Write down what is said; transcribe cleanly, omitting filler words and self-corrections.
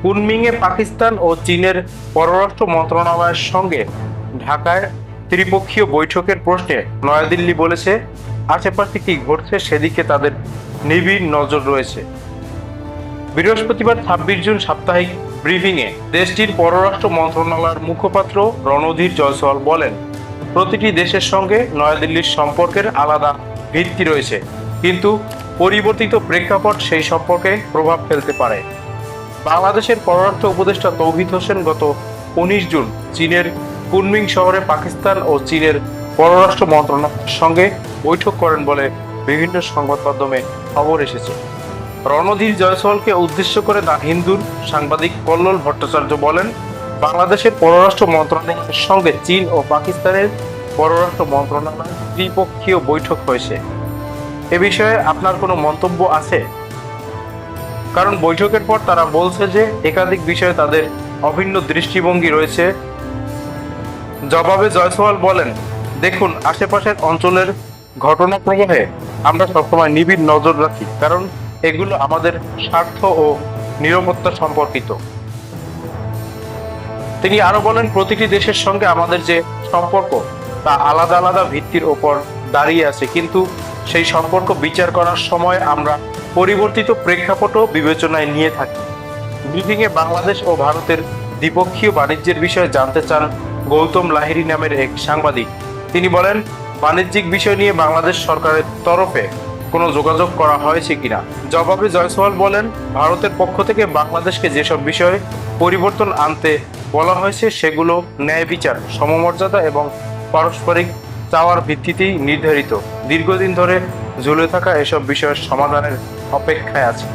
কুনমিংয়ে পাকিস্তান ও চীনের পররাষ্ট্র মন্ত্রণালয়ের সঙ্গে ঢাকায় ত্রিপক্ষীয় বৈঠকের প্রশ্নে নয়াদিল্লি বলেছে, আশেপাশে কি ঘটছে সেদিকে তাদের নিবিড় নজর রয়েছে। বৃহস্পতিবার ২৬ জুন সাপ্তাহিক ব্রিফিংয়ে দেশটির পররাষ্ট্র মন্ত্রণালয়ের মুখপাত্র রণধীর জয়সওয়াল বলেন, প্রতিটি দেশের সঙ্গে নয়াদিল্লির সম্পর্কের আলাদা ভিত্তি রয়েছে, কিন্তু পরিবর্তিত প্রেক্ষাপট সেই সম্পর্কে প্রভাব ফেলতে পারে। বাংলাদেশের পররাষ্ট্র উপদেষ্টা তৌহিদ হোসেন গত ১৯ জুন চীনের কুনমিং শহরে পাকিস্তান ও চীনের পররাষ্ট্র মন্ত্রণালয়ের সঙ্গে বৈঠক করেন বলে বিভিন্ন সংবাদ মাধ্যমে খবর এসেছে। রণধীর জয়সওয়ালকে উদ্দেশ্য করে দ্য হিন্দুর সাংবাদিক কল্লোল ভট্টাচার্য বলেন, বাংলাদেশের পররাষ্ট্র মন্ত্রণালয়ের সঙ্গে চীন ও পাকিস্তানের পররাষ্ট্র মন্ত্রণালয়ের ত্রিপক্ষীয় বৈঠক হয়েছে। এ বিষয়ে আপনার কোনো মন্তব্য আছে? কারণ বৈঠকের পর তারা বলছে যে একাধিক বিষয়ে তাদের অভিন্ন দৃষ্টিভঙ্গি রয়েছে। জবাবে জয়সওয়াল বলেন, দেখুন, আশেপাশের অঞ্চলের ঘটনা প্রবাহে আমরা সবসময় নিবিড় নজর রাখি, কারণ এগুলো আমাদের স্বার্থ ও নিরাপত্তা সম্পর্কিত। তিনি আরো বলেন, প্রতিটি দেশের সঙ্গে আমাদের যে সম্পর্ক তা আলাদা আলাদা ভিত্তির ওপর দাঁড়িয়ে আছে, কিন্তু সেই সম্পর্ক বিচার করার সময় আমরা পরিবর্তিত প্রেক্ষাপটও বিবেচনায় নিয়ে থাকি। ব্রিফিংয়ে বাংলাদেশ ও ভারতের দ্বিপক্ষীয় বাণিজ্যের বিষয়ে জানতে চান গৌতম লাহিড়ী নামের এক সাংবাদিক। তিনি বলেন, বাণিজ্যিক বিষয় নিয়ে বাংলাদেশ সরকারের তরফে কোনো যোগাযোগ করা হয়েছে কিনা। জবাবে জয়সওয়াল বলেন, ভারতের পক্ষ থেকে বাংলাদেশকে যেসব বিষয়ে পরিবর্তন আনতে বলা হয়েছে সেগুলো ন্যায় বিচার, সমমর্যাদা এবং পারস্পরিক চাওয়ার ভিত্তিতেই নির্ধারিত। দীর্ঘদিন ধরে ঝুলে থাকা এসব বিষয়ের সমাধানের অপেক্ষায় আছে।